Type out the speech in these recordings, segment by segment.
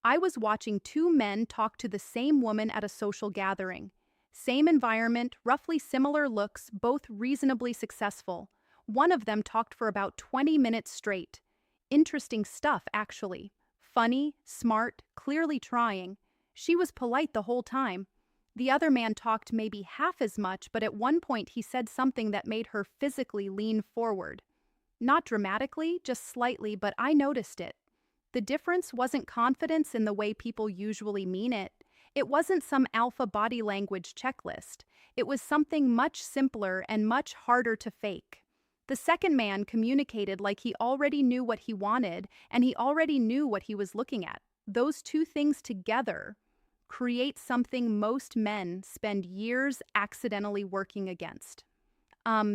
I was watching two men talk to the same woman at a social gathering. Same environment, roughly similar looks, both reasonably successful. One of them talked for about 20 minutes straight. Interesting stuff, actually. Funny, smart, clearly trying. She was polite the whole time. The other man talked maybe half as much, but at one point he said something that made her physically lean forward. Not dramatically, just slightly, but I noticed it. The difference wasn't confidence in the way people usually mean it. It wasn't some alpha body language checklist. It was something much simpler and much harder to fake. The second man communicated like he already knew what he wanted and he already knew what he was looking at. Those two things together create something most men spend years accidentally working against.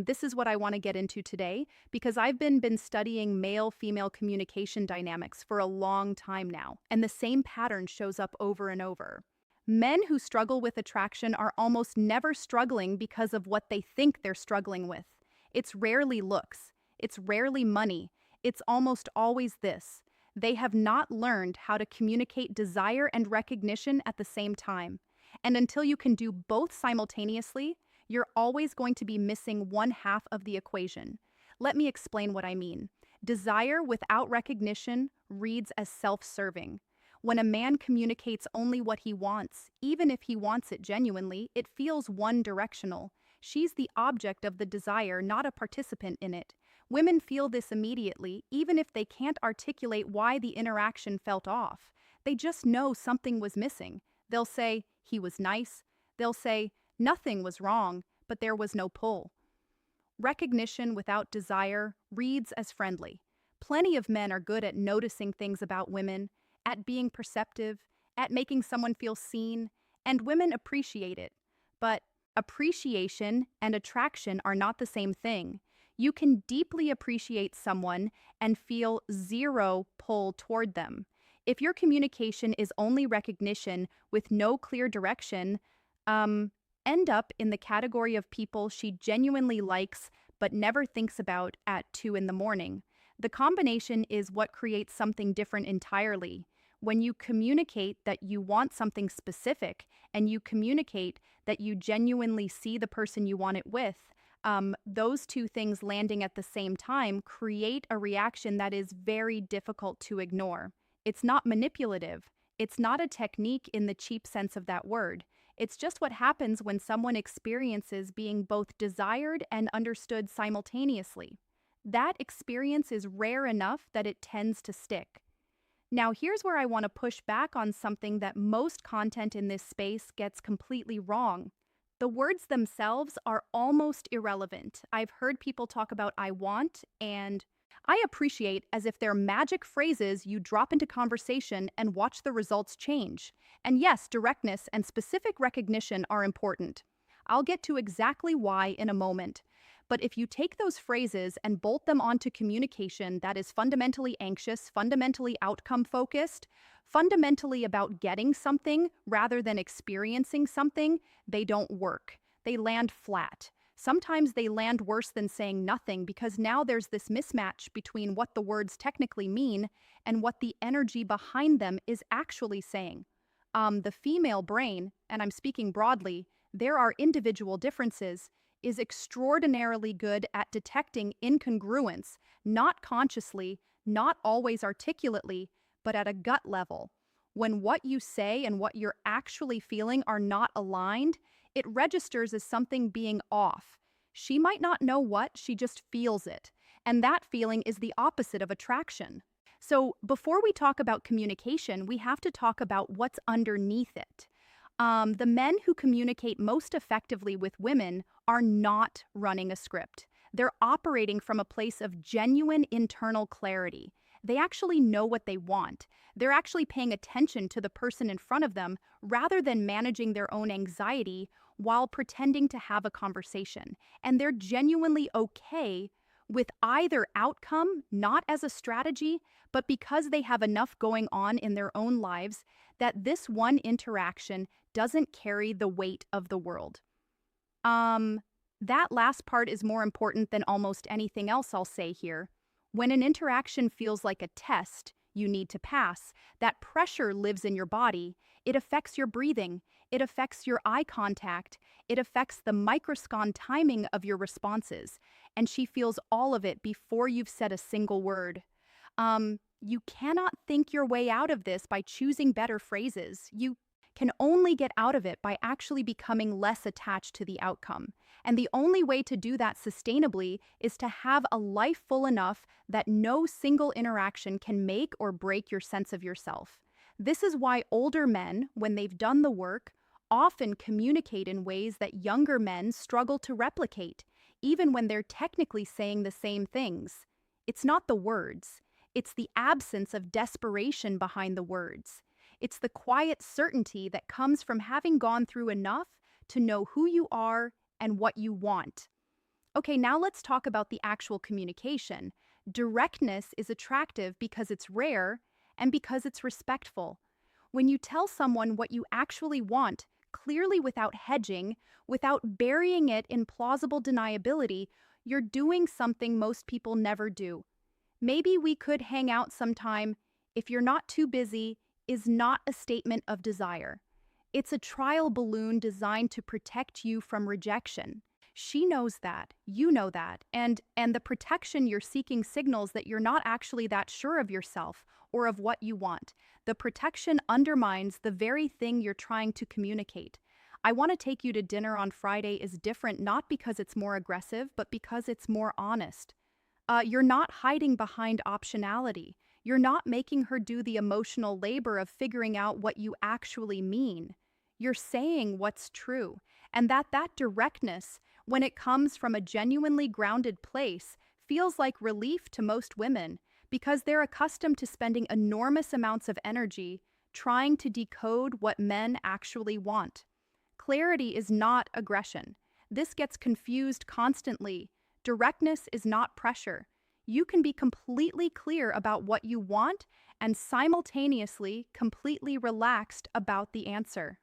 This is what I want to get into today because I've been studying male-female communication dynamics for a long time now, and the same pattern shows up over and over. Men who struggle with attraction are almost never struggling because of what they think they're struggling with. It's rarely looks, it's rarely money, it's almost always this. They have not learned how to communicate desire and recognition at the same time. And until you can do both simultaneously, you're always going to be missing one half of the equation. Let me explain what I mean. Desire without recognition reads as self-serving. When a man communicates only what he wants, even if he wants it genuinely, it feels one-directional. She's the object of the desire, not a participant in it. Women feel this immediately, even if they can't articulate why the interaction felt off. They just know something was missing. They'll say, "He was nice." They'll say, "Nothing was wrong, but there was no pull." Recognition without desire reads as friendly. Plenty of men are good at noticing things about women, at being perceptive, at making someone feel seen, and women appreciate it. But appreciation and attraction are not the same thing. You can deeply appreciate someone and feel zero pull toward them. If your communication is only recognition with no clear direction, end up in the category of people she genuinely likes but never thinks about at 2 in the morning. The combination is what creates something different entirely. When you communicate that you want something specific and you communicate that you genuinely see the person you want it with, those two things landing at the same time create a reaction that is very difficult to ignore. It's not manipulative. It's not a technique in the cheap sense of that word. It's just what happens when someone experiences being both desired and understood simultaneously. That experience is rare enough that it tends to stick. Now, here's where I want to push back on something that most content in this space gets completely wrong. The words themselves are almost irrelevant. I've heard people talk about "I want" and "I appreciate" as if they're magic phrases you drop into conversation and watch the results change. And yes, directness and specific recognition are important. I'll get to exactly why in a moment. But if you take those phrases and bolt them onto communication that is fundamentally anxious, fundamentally outcome-focused, fundamentally about getting something rather than experiencing something, they don't work. They land flat. Sometimes they land worse than saying nothing because now there's this mismatch between what the words technically mean and what the energy behind them is actually saying. The female brain, and I'm speaking broadly, there are individual differences, is extraordinarily good at detecting incongruence, not consciously, not always articulately, but at a gut level. When what you say and what you're actually feeling are not aligned, it registers as something being off. She might not know what, she just feels it. And that feeling is the opposite of attraction. So before we talk about communication, we have to talk about what's underneath it. The men who communicate most effectively with women are not running a script. They're operating from a place of genuine internal clarity. They actually know what they want. They're actually paying attention to the person in front of them rather than managing their own anxiety while pretending to have a conversation. And they're genuinely okay with either outcome, not as a strategy, but because they have enough going on in their own lives that this one interaction doesn't carry the weight of the world. That last part is more important than almost anything else I'll say here. When an interaction feels like a test, you need to pass. That pressure lives in your body. It affects your breathing. It affects your eye contact. It affects the microsecond timing of your responses. And she feels all of it before you've said a single word. You cannot think your way out of this by choosing better phrases. You can only get out of it by actually becoming less attached to the outcome. And the only way to do that sustainably is to have a life full enough that no single interaction can make or break your sense of yourself. This is why older men, when they've done the work, often communicate in ways that younger men struggle to replicate, even when they're technically saying the same things. It's not the words, it's the absence of desperation behind the words. It's the quiet certainty that comes from having gone through enough to know who you are and what you want. Okay, now let's talk about the actual communication. Directness is attractive because it's rare and because it's respectful. When you tell someone what you actually want, clearly without hedging, without burying it in plausible deniability, you're doing something most people never do. Maybe we could hang out sometime. If you're not too busy, is not a statement of desire. It's a trial balloon designed to protect you from rejection. She knows that, you know that, and the protection you're seeking signals that you're not actually that sure of yourself or of what you want. The protection undermines the very thing you're trying to communicate. I want to take you to dinner on Friday is different not because it's more aggressive, but because it's more honest. You're not hiding behind optionality. You're not making her do the emotional labor of figuring out what you actually mean. You're saying what's true, and that directness, when it comes from a genuinely grounded place, feels like relief to most women because they're accustomed to spending enormous amounts of energy trying to decode what men actually want. Clarity is not aggression. This gets confused constantly. Directness is not pressure. You can be completely clear about what you want and simultaneously completely relaxed about the answer.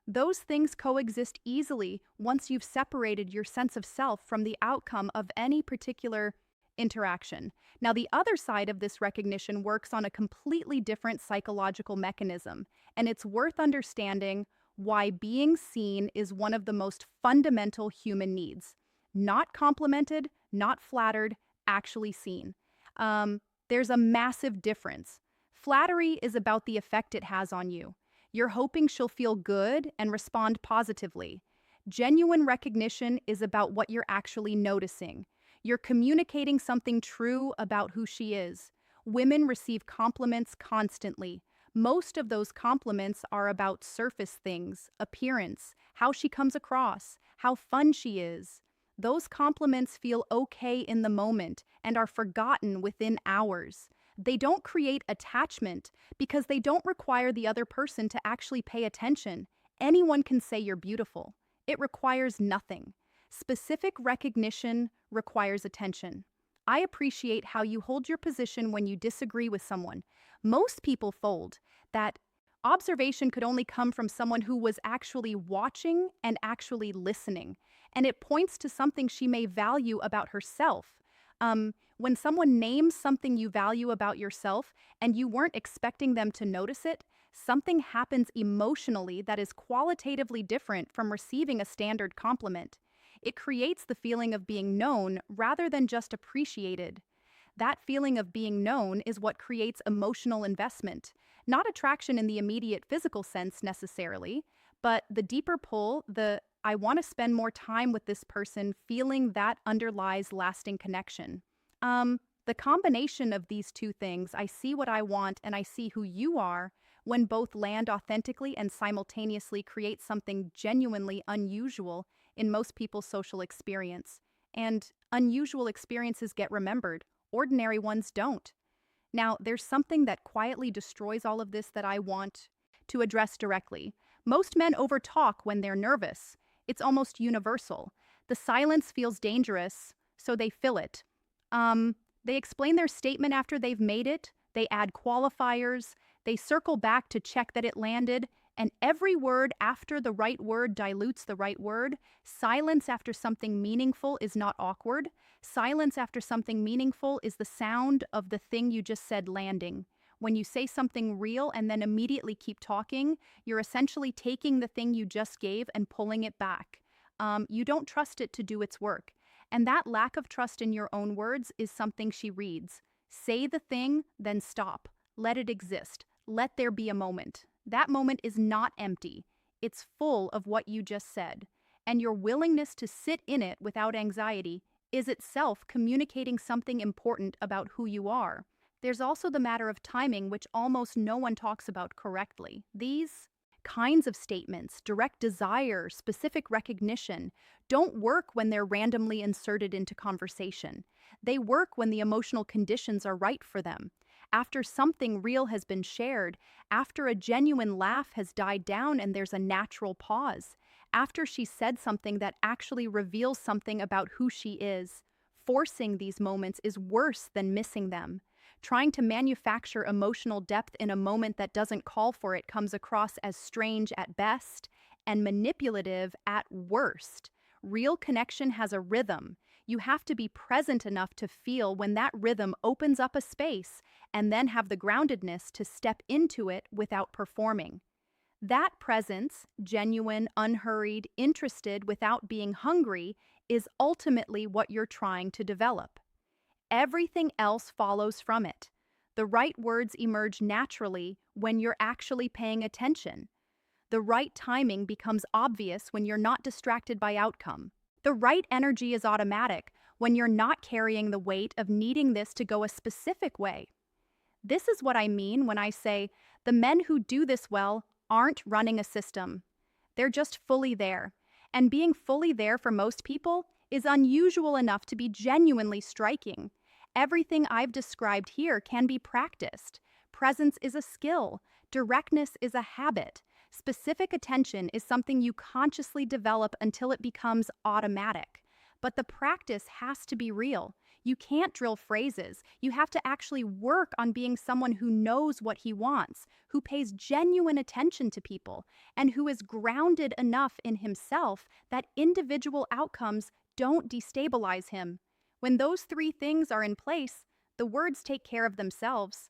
Those things coexist easily once you've separated your sense of self from the outcome of any particular interaction. Now, the other side of this recognition works on a completely different psychological mechanism, and it's worth understanding why being seen is one of the most fundamental human needs. Not complimented, not flattered, actually seen. There's a massive difference. Flattery is about the effect it has on you. You're hoping she'll feel good and respond positively. Genuine recognition is about what you're actually noticing. You're communicating something true about who she is. Women receive compliments constantly. Most of those compliments are about surface things, appearance, how she comes across, how fun she is. Those compliments feel okay in the moment and are forgotten within hours. They don't create attachment because they don't require the other person to actually pay attention. Anyone can say you're beautiful. It requires nothing. Specific recognition requires attention. I appreciate how you hold your position when you disagree with someone. Most people fold. That observation could only come from someone who was actually watching and actually listening. And it points to something she may value about herself. When someone names something you value about yourself and you weren't expecting them to notice it, something happens emotionally that is qualitatively different from receiving a standard compliment. It creates the feeling of being known rather than just appreciated. That feeling of being known is what creates emotional investment, not attraction in the immediate physical sense necessarily, but the deeper pull, I want to spend more time with this person feeling that underlies lasting connection. The combination of these two things, I see what I want and I see who you are, when both land authentically and simultaneously create something genuinely unusual in most people's social experience. And unusual experiences get remembered, ordinary ones don't. Now, there's something that quietly destroys all of this that I want to address directly. Most men overtalk when they're nervous. It's almost universal. The silence feels dangerous, so they fill it. They explain their statement after they've made it. They add qualifiers. They circle back to check that it landed. And every word after the right word dilutes the right word. Silence after something meaningful is not awkward. Silence after something meaningful is the sound of the thing you just said landing. When you say something real and then immediately keep talking, you're essentially taking the thing you just gave and pulling it back. You don't trust it to do its work. And that lack of trust in your own words is something she reads. Say the thing, then stop. Let it exist. Let there be a moment. That moment is not empty. It's full of what you just said. And your willingness to sit in it without anxiety is itself communicating something important about who you are. There's also the matter of timing, which almost no one talks about correctly. These kinds of statements, direct desire, specific recognition, don't work when they're randomly inserted into conversation. They work when the emotional conditions are right for them. After something real has been shared, after a genuine laugh has died down and there's a natural pause, after she said something that actually reveals something about who she is. Forcing these moments is worse than missing them. Trying to manufacture emotional depth in a moment that doesn't call for it comes across as strange at best and manipulative at worst. Real connection has a rhythm. You have to be present enough to feel when that rhythm opens up a space and then have the groundedness to step into it without performing. That presence, genuine, unhurried, interested without being hungry, is ultimately what you're trying to develop. Everything else follows from it. The right words emerge naturally when you're actually paying attention. The right timing becomes obvious when you're not distracted by outcome. The right energy is automatic when you're not carrying the weight of needing this to go a specific way. This is what I mean when I say the men who do this well aren't running a system. They're just fully there. And being fully there for most people is unusual enough to be genuinely striking. Everything I've described here can be practiced. Presence is a skill. Directness is a habit. Specific attention is something you consciously develop until it becomes automatic. But the practice has to be real. You can't drill phrases. You have to actually work on being someone who knows what he wants, who pays genuine attention to people, and who is grounded enough in himself that individual outcomes don't destabilize him. When those three things are in place, the words take care of themselves.